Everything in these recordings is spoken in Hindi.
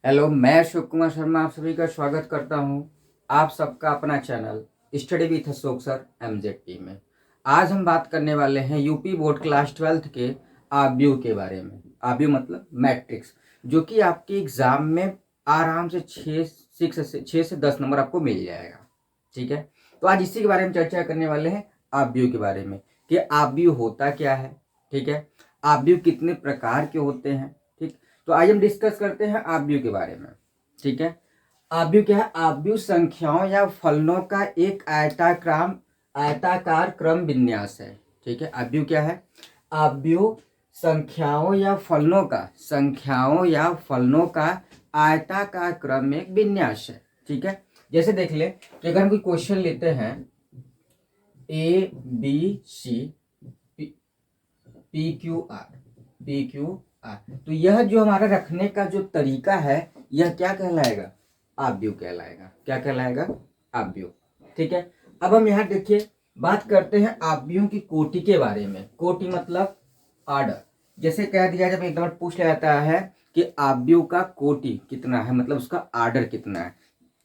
हेलो, मैं अशोक कुमार शर्मा आप सभी का स्वागत करता हूं आप सबका अपना channel study with Ashok sir MZT में। आज हम बात करने वाले हैं यूपी बोर्ड क्लास 12th के आव्यूह के बारे में। आव्यूह मतलब मैट्रिक्स, जो कि आपके एग्जाम में आराम से 6 से 10 नंबर आपको मिल जाएगा। ठीक है, तो आज इसी के बारे में चर्चा करने वाले हैं, आव्यूह के बारे में कि आव्यूह होता क्या है। ठीक है, आव्यूह कितने प्रकार के होते हैं। ठीक, तो आज हम डिस्कस करते हैं आव्यूह के बारे में। ठीक है, आव्यूह क्या है? आव्यूह संख्याओं या फलनों का एक आयताकार क्रम विन्यास है। ठीक है, आव्यूह क्या है? आव्यूह संख्याओं या फलनों का आयताकार क्रम में एक विन्यास है। ठीक है, जैसे देख ले कि अगर हम कोई क्वेश्चन लेते हैं ABC PQR, तो यह जो हमारा रखने का जो तरीका है, यह क्या कहलाएगा? आव्यूह कहलाएगा। क्या कहलाएगा? आव्यूह। ठीक है, अब हम यहाँ देखिए बात करते हैं आव्यूहों की कोटि के बारे में। कोटि मतलब आर्डर। जैसे कह दिया, जब एक नंबर पूछ लिया जाता है कि आव्यूह का कोटि कितना है, मतलब उसका आर्डर कितना है।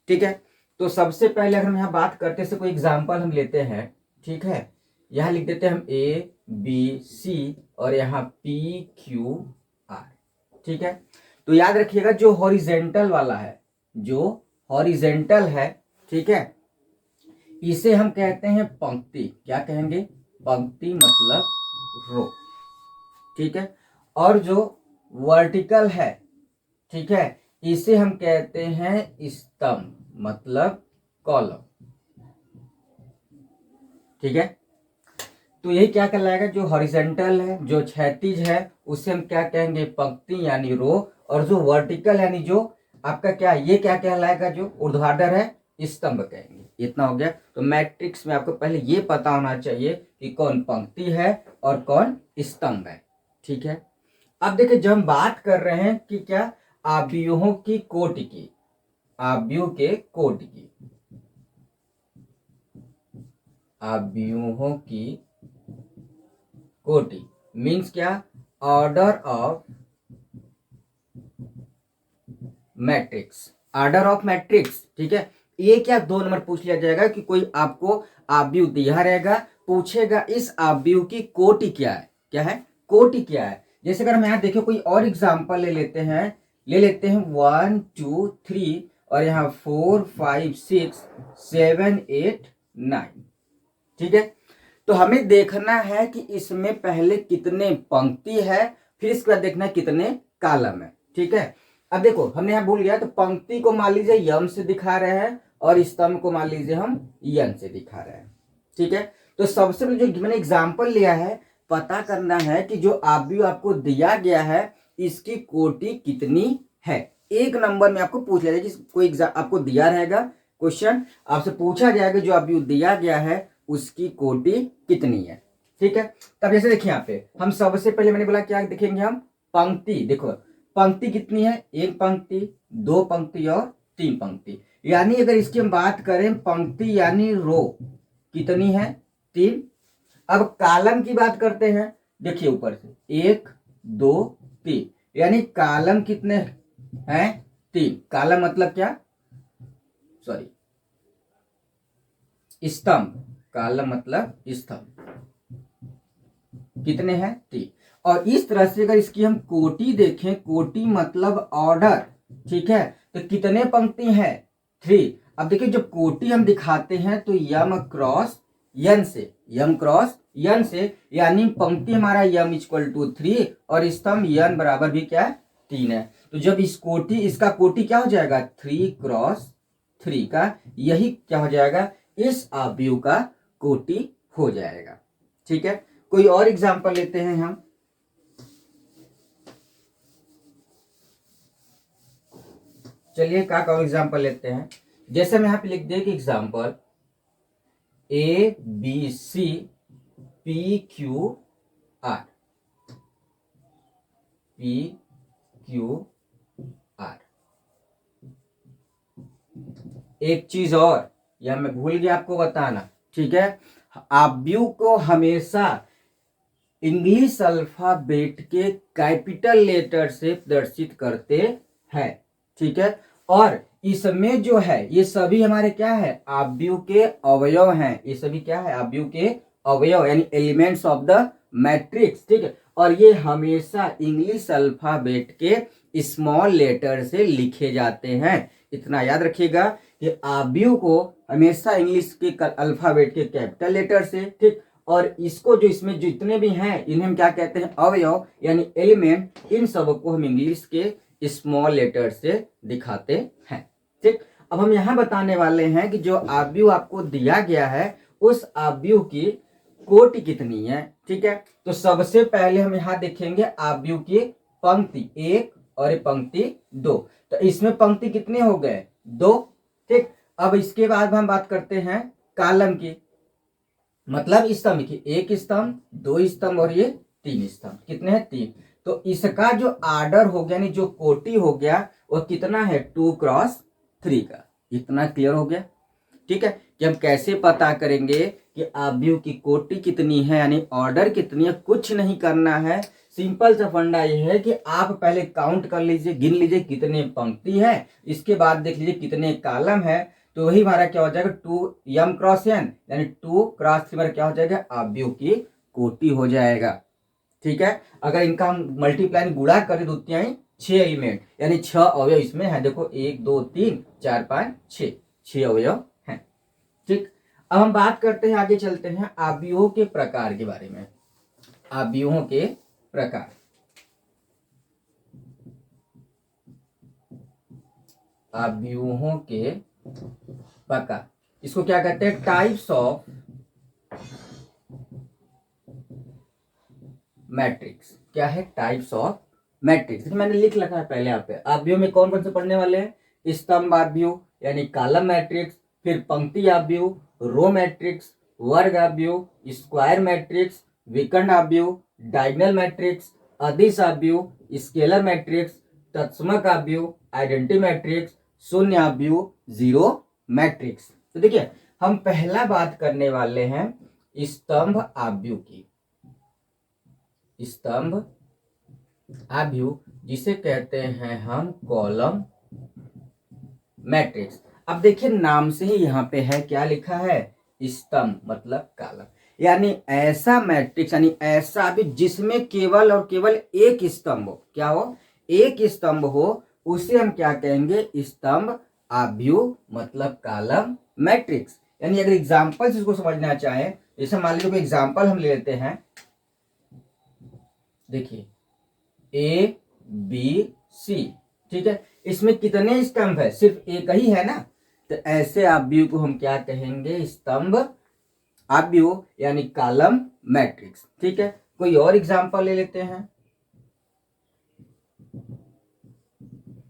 ठीक है, तो सबसे पहले अगर हम यहाँ बात करते हैं, कोई एग्जाम्पल हम लेते हैं। ठीक है, यहाँ लिख देते हैं हम ABC और यहाँ PQR। ठीक है, तो याद रखिएगा जो हॉरिजेंटल वाला है, जो हॉरिजेंटल है, ठीक है, इसे हम कहते हैं पंक्ति। क्या कहेंगे? पंक्ति मतलब रो। ठीक है, और जो वर्टिकल है, ठीक है, इसे हम कहते हैं स्तंभ मतलब कॉलम। ठीक है, तो यही क्या कहलाएगा? जो हॉरिजेंटल है, जो क्षैतिज है, उसे हम क्या कहेंगे? पंक्ति यानी रो। और जो वर्टिकल यानी जो आपका क्या, ये क्या कहलाएगा? जो ऊर्ध्वाधर है, स्तंभ कहेंगे। इतना हो गया। तो मैट्रिक्स में आपको पहले ये पता होना चाहिए कि कौन पंक्ति है और कौन स्तंभ है। ठीक है, अब देखिए जब हम बात कर रहे हैं कि क्या आव्यूहों की कोटि की, आव्यूह के कोटि की, आव्यूहों की कोटि मीन्स क्या? Order of matrix, order of matrix. ठीक है, ये क्या 2 नंबर पूछ लिया जाएगा कि कोई आपको आव्यूह दिया रहेगा, पूछेगा इस आव्यूह की कोटि क्या है। क्या है? कोटि क्या है। जैसे अगर हम यहाँ देखें कोई और एग्जांपल ले लेते हैं 1 2 3 और यहाँ 4 5 6 7 8 9। ठीक है, तो हमें देखना है कि इसमें पहले कितने पंक्ति है, फिर इसके बाद देखना है कितने कॉलम है। ठीक है, अब देखो हमने यहाँ भूल गया, तो पंक्ति को मान लीजिए यम से दिखा रहे हैं और स्तंभ को मान लीजिए हम यन से दिखा रहे हैं। ठीक है, तो सबसे पहले जो मैंने एग्जाम्पल लिया है, पता करना है कि जो आव्यूह आपको दिया गया है इसकी कोटि कितनी है। 1 नंबर में आपको पूछ लिया जाएगा कि कोई आपको दिया रहेगा क्वेश्चन, आपसे पूछा जाएगा जो आव्यूह दिया गया है उसकी कोटि कितनी है। ठीक है, तब जैसे देखिए यहाँ पे हम सबसे पहले मैंने बोला क्या देखेंगे हम? पंक्ति। देखो पंक्ति कितनी है? 1 पंक्ति, 2 पंक्ति और 3 पंक्ति। यानी अगर इसकी हम बात करें पंक्ति यानी रो कितनी है? 3। अब कॉलम की बात करते हैं, देखिए ऊपर से 1 2 3, यानी कॉलम कितने हैं? 3। कॉलम मतलब क्या? सॉरी, स्तंभ। कॉलम मतलब स्तंभ। कितने हैं? 3। और इस तरह से अगर इसकी हम कोटि देखें, कोटि मतलब ऑर्डर। ठीक है, तो कितने पंक्ति हैं? 3। अब देखिए जब कोटि हम दिखाते हैं तो यम क्रॉस यन से, यम क्रॉस यन से, यानी पंक्ति हमारा यम इक्वल टू 3 और स्तंभ यन बराबर भी क्या है? 3 है। तो जब इस कोटि, इसका कोटि क्या हो जाएगा? 3 क्रॉस 3 का, यही क्या हो जाएगा? इस आव्यूह का कोटि हो जाएगा। ठीक है, कोई और एग्जांपल लेते हैं हम। चलिए का और एग्जांपल लेते हैं। जैसे हम यहां पे लिख दें कि एग्जांपल ABC PQR, PQR। एक चीज और यह मैं भूल गया आपको बताना। ठीक है, आव्यूह को हमेशा इंग्लिश अल्फाबेट के कैपिटल लेटर से प्रदर्शित करते हैं। ठीक है। और इसमें जो है ये सभी हमारे क्या है, आव्यूह के अवयव हैं। ये सभी क्या है, आव्यूह के अवयव यानी एलिमेंट्स ऑफ द मैट्रिक्स, ठीक है। और ये हमेशा इंग्लिश अल्फाबेट के स्मॉल लेटर से लिखे जाते हैं। इतना याद रखिएगा कि आव्यूह को हमेशा इंग्लिश के अल्फाबेट के कैपिटल लेटर से, ठीक। और इसको जो इसमें जितने भी हैं इन्हें हम क्या कहते हैं, अवयव यानी एलिमेंट। इन सबको हम इंग्लिश के स्मॉल लेटर से दिखाते हैं, ठीक। अब हम यहाँ बताने वाले हैं कि जो आव्यूह आपको दिया गया है उस आव्यूह की कोटि कितनी है, ठीक है। तो सबसे पहले हम यहाँ देखेंगे आव्यूह की पंक्ति 1 और पंक्ति 2। तो इसमें पंक्ति कितने हो गए, 2, ठीक। अब इसके बाद हम बात करते हैं कॉलम की, मतलब स्तंभ की। 1 स्तंभ, 2 स्तंभ और ये 3 स्तंभ। कितने हैं, 3। तो इसका जो आर्डर हो गया यानी जो कोटि हो गया वो कितना है, 2x3 का। इतना क्लियर हो गया, ठीक है। कि हम कैसे पता करेंगे कि आव्यूह की कोटि कितनी है यानी ऑर्डर कितनी है। कुछ नहीं करना है, सिंपल सा फंडा ये है कि आप पहले काउंट कर लीजिए, गिन लीजिए कितने पंक्ति है, इसके बाद देख लीजिए कितने कॉलम है। तो वही हमारा क्या हो जाएगा, 2m×n यानी 2x3 हमारा क्या हो जाएगा, आव्यूह की कोटि हो जाएगा, ठीक है। अगर इनका हम मल्टीप्लाई गुणा करें तो 6 एलिमेंट यानी 6 अवयव इसमें है। देखो 1 2 3 4 5 6 अवयव हैं, ठीक। अब हम बात करते हैं, आगे चलते हैं आव्यूहों के प्रकार के बारे में। आव्यूहों के प्रकार, आव्यूहों के प्रकार, इसको क्या कहते हैं, टाइप्स ऑफ मैट्रिक्स। क्या है, टाइप्स ऑफ मैट्रिक्स। मैंने लिख रखा है पहले यहाँ पे। आव्यूह में कौन कौन से पढ़ने वाले हैं, स्तंभ आव्यूह यानी कॉलम मैट्रिक्स, फिर पंक्ति आव्यूह, रो मैट्रिक्स, वर्ग आव्यूह, स्क्वायर मैट्रिक्स, विकर्ण आव्यूह, डायगोनल मैट्रिक्स, अदिश आव्यूह, स्केलर मैट्रिक्स, तत्समक आव्यूह, आइडेंटिटी मैट्रिक्स, शून्य आव्यूह, जीरो मैट्रिक्स। तो देखिए हम पहला बात करने वाले हैं स्तंभ आव्यूह की। स्तंभ आव्यूह जिसे कहते हैं हम कॉलम मैट्रिक्स। अब देखिए नाम से ही यहाँ पे है, क्या लिखा है, स्तंभ मतलब कॉलम, यानी ऐसा मैट्रिक्स यानी ऐसा आव्यूह जिसमें केवल और केवल एक स्तंभ हो। क्या हो, एक स्तंभ हो, उसे हम क्या कहेंगे, स्तंभ आव्यूह मतलब कॉलम मैट्रिक्स। यानी अगर एग्जांपल इसको समझना चाहें, जैसे मान लीजिए कोई एग्जांपल हम ले लेते हैं, देखिए ABC, ठीक है। इसमें कितने स्तंभ है, सिर्फ एक ही है ना। तो ऐसे आव्यूह को हम क्या कहेंगे, स्तंभ आव्यूह यानी कॉलम मैट्रिक्स, ठीक है। कोई और एग्जांपल ले लेते हैं,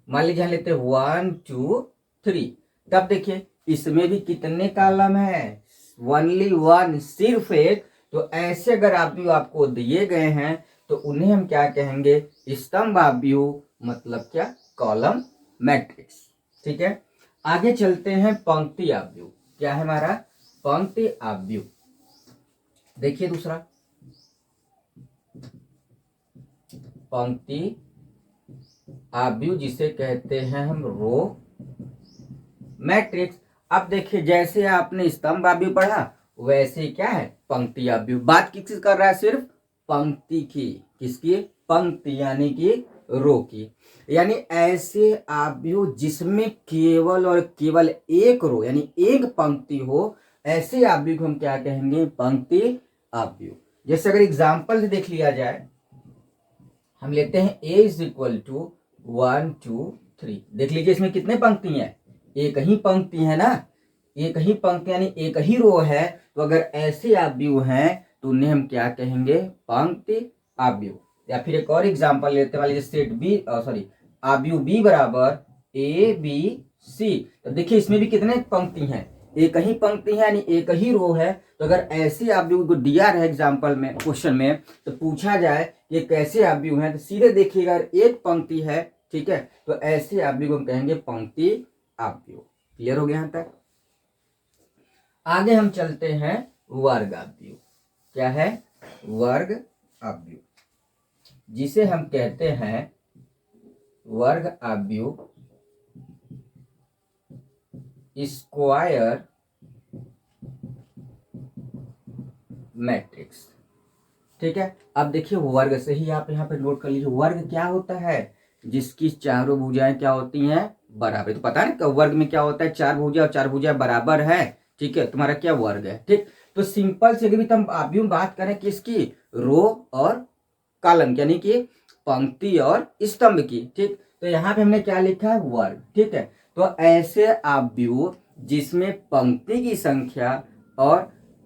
मान लीजिए लेते हैं 1 2 3। तब देखिए इसमें भी कितने कॉलम है, ओनली 1, सिर्फ एक। तो ऐसे अगर आव्यूह आपको दिए गए हैं तो उन्हें हम क्या कहेंगे, स्तंभ आव्यूह मतलब क्या, कॉलम मैट्रिक्स, ठीक है। आगे चलते हैं पंक्ति आव्यूह। क्या है हमारा, पंक्ति आव्यूह। देखिए दूसरा पंक्ति आव्यूह जिसे कहते हैं हम रो मैट्रिक्स। अब देखिए जैसे आपने स्तंभ आव्यूह पढ़ा वैसे क्या है, पंक्ति आव्यूह। बात किस कर रहा है, सिर्फ पंक्ति की, किसकी, पंक्ति यानी कि रो की। यानी ऐसे आव्यूह जिसमें केवल और केवल एक रो यानी एक पंक्ति हो, ऐसे आव्यूह को हम क्या कहेंगे, पंक्ति आव्यूह। जैसे अगर एग्जांपल से देख लिया जाए, हम लेते हैं A = 1 2 3। देख लीजिए इसमें कितने पंक्ति हैं, एक ही पंक्ति है ना, एक ही पंक्ति यानी एक ही रो है। तो अगर ऐसे आव्यूह हैं तो उन्हें हम क्या कहेंगे, पंक्ति आव्यूह। या फिर एक और एग्जांपल लेते हैं, जैसे सेट बी सॉरी आव्यूह B = ABC। तो देखिए इसमें भी कितने पंक्ति हैं, एक ही पंक्ति है यानी एक ही रो है। तो अगर ऐसे आव्यूह को दिया रहे एग्जांपल में, क्वेश्चन में, तो पूछा जाए ये कैसे आव्यूह हैं, तो सीधे देखिएगा एक पंक्ति है, ठीक है। तो ऐसे आव्यूह को हम कहेंगे पंक्ति आव्यूह। क्लियर हो गया यहाँ तक। आगे हम चलते हैं वर्ग आव्यूह। क्या है, वर्ग आव्यूह जिसे हम कहते हैं वर्ग आव्यूह स्क्वायर मैट्रिक्स। ठीक है, अब देखिए वर्ग से ही आप यहाँ पे नोट कर लीजिए, वर्ग क्या होता है, जिसकी चारों भुजाएं क्या होती हैं, बराबर। तो पता है ना वर्ग में क्या होता है, चार भुजा और चार भुजा बराबर है। ठीक है, तुम्हारा क्या वर्ग है। ठीक, तो सिंपल से भी हम अभी बात करें किसकी, रो और कॉलम, यानी कि पंक्ति और स्तंभ की। ठीक, तो यहाँ पे हमने क्या लिखा है, वर्ग। ठीक है, तो ऐसे अवयव जिसमें पंक्ति की संख्या और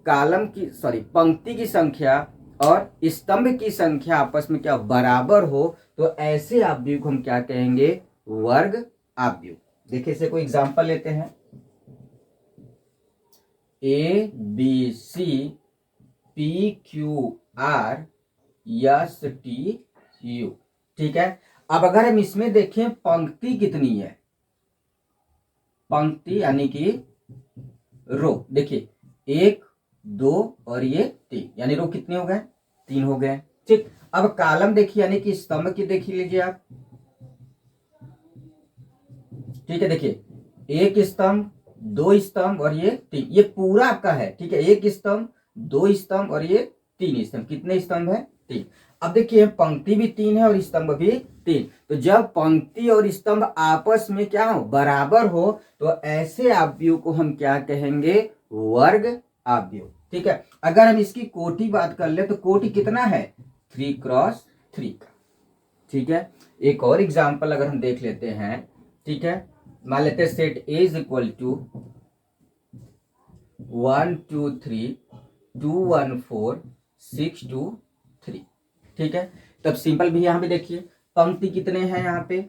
कॉलम की पंक्ति की संख्या और स्तंभ की संख्या आपस में क्या बराबर हो, तो ऐसे अवयव को हम क्या कहेंगे, वर्ग अवयव। देखिए इसे कोई एग्जांपल लेते हैं, A B C P Q R S T U. ठीक है, अब अगर हम इसमें देखें पंक्ति कितनी है, पंक्ति यानी कि रो, देखिए 1 2 और ये 3, यानी रो कितने हो गए, 3 हो गए। ठीक, अब कॉलम देखिए यानी कि स्तंभ की देख लीजिए आप। ठीक है, देखिए 1 स्तंभ 2 स्तंभ और ये 3, ये पूरा आपका है। ठीक है, 1 स्तंभ 2 स्तंभ और ये 3 स्तंभ, कितने स्तंभ है, 3। अब देखिए पंक्ति भी 3 है और स्तंभ भी 3, तो जब पंक्ति और स्तंभ आपस में क्या हो, बराबर हो, तो ऐसे अवयव को हम क्या कहेंगे, वर्ग अवयव। ठीक है, अगर हम इसकी कोटि बात कर ले तो कोटि कितना है, 3x3 का। ठीक है, एक और एग्जाम्पल अगर हम देख लेते हैं। ठीक है, मान लेते हैं set A is equal to 1 2 3 2 1 4 6 2 3। ठीक है, तब सिंपल भी यहां पे देखिए पंक्ति कितने हैं, यहाँ पे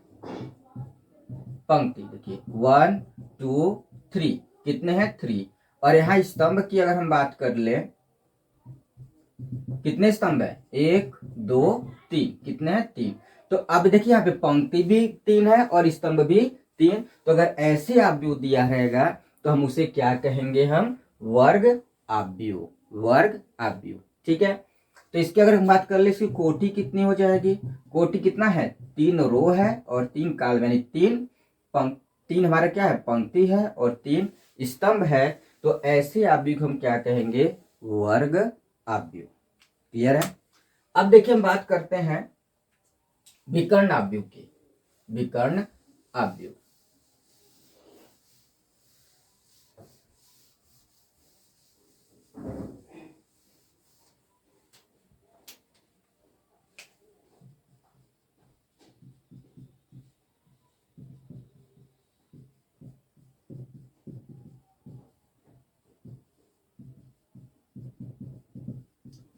पंक्ति देखिए 1 2 3, कितने हैं 3, और यहाँ स्तंभ की अगर हम बात कर ले, कितने स्तंभ है, 1 2 3, कितने हैं 3। तो अब देखिए यहाँ पे पंक्ति भी 3 है और स्तंभ भी 3, तो अगर ऐसे अवयव दिया रहेगा तो हम उसे क्या कहेंगे, हम वर्ग अवयव, वर्ग अवयव। ठीक है, तो इसकी अगर हम बात कर ले, इसकी कोटि कितनी हो जाएगी, कोटि कितना है, 3 रो है और 3 कॉलम, यानी 3 हमारा क्या है, पंक्ति है और 3 स्तंभ है, तो ऐसे अवयव हम क्या कहेंगे, वर्ग अवयव। क्लियर है। अब देखिए हम बात करते हैं विकर्ण अवयव की, विकर्ण अवयव।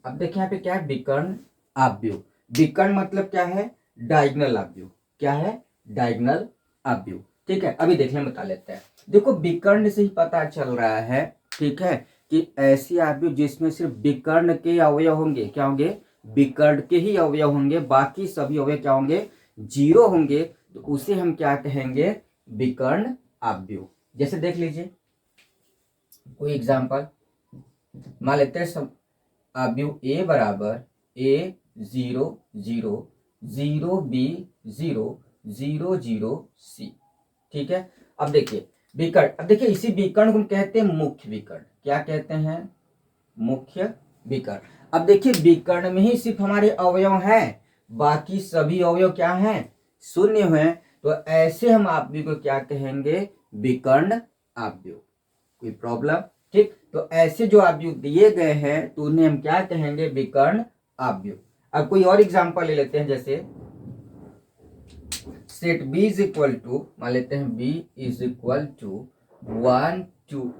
अब देखिए यहाँ पे क्या है, विकर्ण अवयव। विकर्ण मतलब क्या है, डायगोनल अवयव। क्या है, डायगोनल अवयव। ठीक है, अभी देखने बता लेते हैं। देखो विकर्ण से ही पता चल रहा है, ठीक है, कि ऐसी अवयव जिसमें सिर्फ विकर्ण के अवयव होंगे, क्या होंगे, विकर्ण के ही अवयव होंगे, बाकी सभी अवयव क्या होंगे, जीरो होंगे, तो उसे हम क्या कहेंगे, विकर्ण अवयव। जैसे देख लीजिए कोई एग्जांपल, मान लेते हैं अवयव ए बराबर A 0 0 0 B 0 0 0 C। ठीक है, अब देखिए विकर्ण, अब देखिए इसी विकर्ण को हम कहते हैं मुख्य विकर्ण। क्या कहते हैं, मुख्य विकर्ण। अब देखिए विकर्ण में ही सिर्फ हमारे अवयव हैं, बाकी सभी अवयव क्या हैं, शून्य हैं, तो ऐसे हम अवयव को क्या कहेंगे, विकर्ण अवयव। कोई प्रॉब्लम। ठीक, तो ऐसे जो अवयव दिए गए हैं तो उन्हें हम क्या कहेंगे, विकर्ण अवयव। अब कोई और एग्जांपल ले लेते हैं, जैसे set B is equal to, मान लेते हैं B इज इक्वल टू 1 0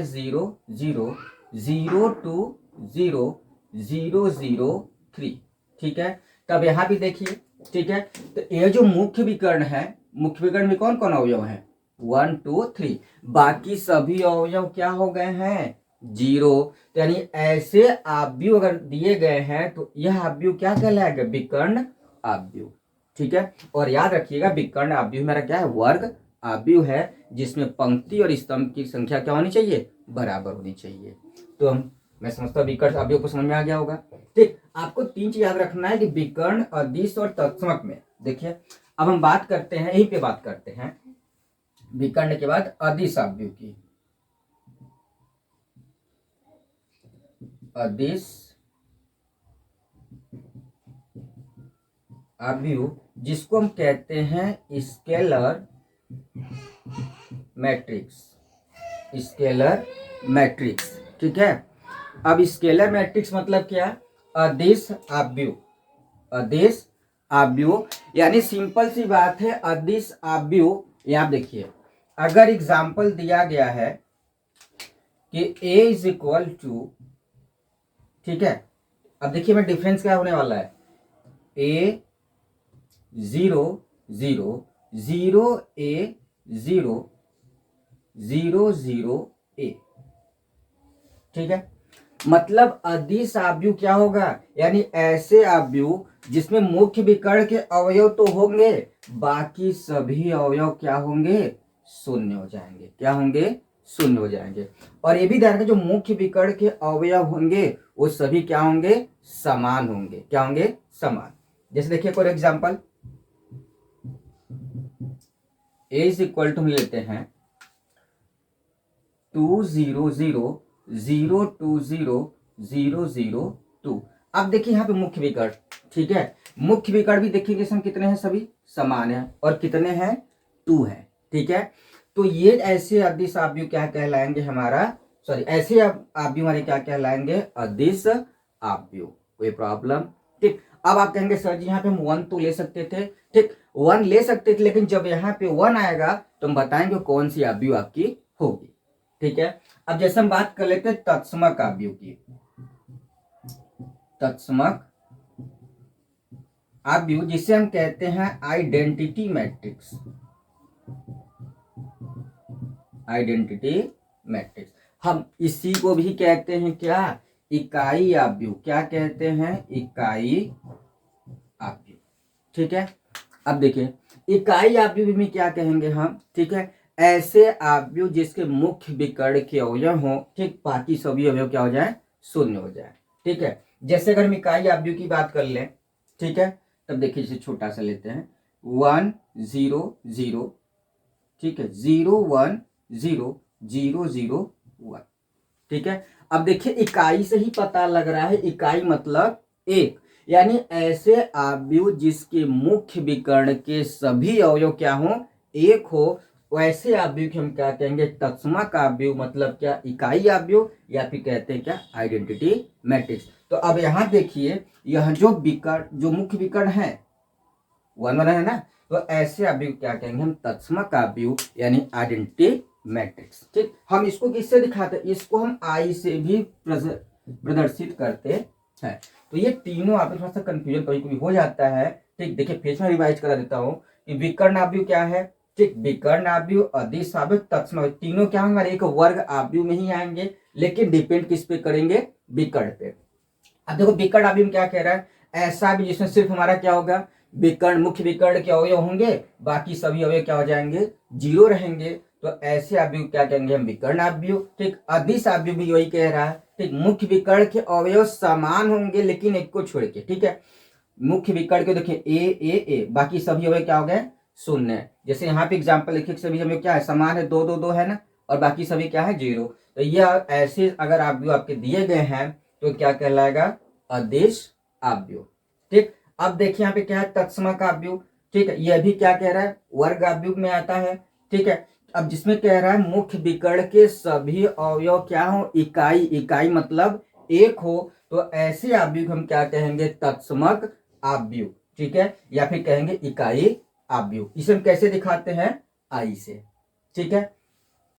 0 0 2 0 0 0 3। ठीक है, तब यहाँ भी देखिए। ठीक है, तो ये जो मुख्य विकर्ण है, मुख्य विकर्ण में कौन कौन अवयव है, 1 2 3, बाकी सभी अवयव क्या हो गए हैं, जीरो। तो यानी ऐसे अवयव अगर दिए गए हैं तो यह अवयव क्या कहलाएगा, विकर्ण अवयव। ठीक है, और याद रखिएगा विकर्ण अवयव मेरा क्या है, वर्ग अवयव है, जिसमें पंक्ति और स्तंभ की संख्या क्या होनी चाहिए, बराबर होनी चाहिए। तो मैं समझता हूँ विकर्ण अवयव को समझ में आ गया होगा। ठीक, आपको 3 चीज याद रखना है कि विकर्ण, अदिश और तत्समक में। देखिए अब हम बात करते हैं, यहीं पे बात करते हैं विकर्ण के बाद अदिश आव्यूह की, अदिश आव्यूह जिसको हम कहते हैं स्केलर मैट्रिक्स, स्केलर मैट्रिक्स। ठीक है, अब स्केलर मैट्रिक्स मतलब क्या? अदिश आव्यूह, अदिश आव्यूह यानी सिंपल सी बात है, अदिश आव्यूह। यहां देखिए, अगर एग्जाम्पल दिया गया है कि a इज इक्वल टू, ठीक है, अब देखिए मैं डिफरेंस क्या होने वाला है, a 0 0 0 a 0 0 0 a, ठीक है। मतलब अदिश आव्यूह क्या होगा? यानी ऐसे आव्यूह जिसमें मुख्य विकर्ण के अवयव तो होंगे, बाकी सभी अवयव क्या होंगे? शून्य हो जाएंगे। क्या होंगे? शून्य हो जाएंगे। और ये भी ध्यान रखें, जो मुख्य विकर्ण के अवयव होंगे वो सभी क्या होंगे? समान होंगे। क्या होंगे? समान। जैसे देखिए for example, a is equal to हम लेते हैं 2 0 0 0 2 0 0 0 2। अब देखिए यहाँ पे मुख्य विकर्ण, ठीक है, मुख्य विकर्ण भी देखिए हम कितने हैं? सभी समान है। और कितने हैं? 2 है। ठीक है, तो ये ऐसे अदिश आव्यूह क्या कहलाएंगे हमारा, सॉरी ऐसे आव्यूह हमारे क्या कहलाएंगे? अदिश आव्यूह। कोई प्रॉब्लम? ठीक। अब आप कहेंगे सर जी यहाँ पे हम 1 तो ले सकते थे, ठीक, 1 ले सकते थे, लेकिन जब यहाँ पे 1 आएगा तो हम बताएंगे कौन सी आव्यूह आपकी होगी। ठीक है, अब जैसे हम बात कर लेते हैं तत्समक आव्यूह की, तत्समक आव्यूह जिसे हम कहते हैं आइडेंटिटी मैट्रिक्स, आइडेंटिटी मैट्रिक्स। हम इसी को भी कहते हैं क्या? इकाई आव्यूह। क्या कहते हैं? इकाई आव्यूह। ठीक है, अब देखिए इकाई आव्यूह में क्या कहेंगे हम? ठीक है, ऐसे आव्यूह जिसके मुख्य विकर्ण के अवयव हो, ठीक, बाकी सभी अवयव क्या हो जाए? शून्य हो जाए। ठीक है, जैसे अगर हम इकाई आव्यूह की बात कर लें, ठीक है, तब देखिए इसे छोटा सा लेते हैं 1 0 0, ठीक है, 0 1 0 0 0 1। ठीक है, अब देखिए इकाई से ही पता लग रहा है, इकाई मतलब एक, यानी ऐसे आव्यूह जिसके मुख्य विकर्ण के सभी अवयव क्या हो? एक हो, वैसे आव्यूह की हम क्या कहेंगे? तत्समक आव्यूह। मतलब क्या? इकाई आव्यूह, या फिर कहते हैं क्या? Identity matrix. तो अब यहां देखिए, यह जो विकर्ण, जो मुख्य विकर्ण है 1 1 है ना, तो ऐसे आव्यूह क्या कहेंगे हम? तत्समक आव्यूह यानी आइडेंटिटी मैट्रिक्स। ठीक, हम इसको किससे दिखाते हैं? इसको हम आई से भी प्रदर्शित करते हैं। तो ये तीनों आप थोड़ा सा कंफ्यूजन कभी कभी हो जाता है। ठीक, देखिए फिर से रिवाइज करा देता हूँ कि विकर्ण आव्यूह क्या है? ठीक, विकर्ण आव्यूह, अदिश आव्यूह, तत्समक, तीनों क्या हमारे एक वर्ग आव्यूह में ही आएंगे, लेकिन डिपेंड किस पे करेंगे? विकर्ण पे। अब देखो विकर्ण आव्यूह में क्या कह रहा है? ऐसा भी जिसमें सिर्फ हमारा क्या होगा? विकर्ण, मुख्य विकर्ण के अवयव होंगे, बाकी सभी अवयव क्या हो जाएंगे? 0 रहेंगे। तो ऐसे आव्यूह क्या कहेंगे हम? विकर्ण आव्यूह। ठीक, अदिश आव्यूह भी वही कह रहा है। ठीक, मुख्य विकर्ण के अवयव समान होंगे लेकिन एक को छोड़ के। ठीक है, मुख्य विकर्ण के देखिए ए, बाकी सभी अवयव क्या हो गए? शून्य। जैसे यहाँ पे एग्जाम्पल लिखे, सभी अवयव क्या है? समान है, 2 2 2 है ना, और बाकी सभी क्या है? 0। तो यह ऐसे अगर आव्यूह आपके दिए गए हैं तो क्या कहलाएगा? अदिश आव्यूह। ठीक, अब देखिए यहाँ पे क्या है? तत्समक आव्यूह। ठीक है, यह भी क्या कह रहा है? वर्ग आव्यूह में आता है। ठीक है, अब जिसमें कह रहा है मुख्य विकर्ण के सभी अवयव क्या हो? इकाई, इकाई मतलब एक हो, तो ऐसे आव्यूह हम क्या कहेंगे? तत्समक आव्यूह। ठीक है, या फिर कहेंगे इकाई आव्यूह। इसे हम कैसे दिखाते हैं? आई से। ठीक है,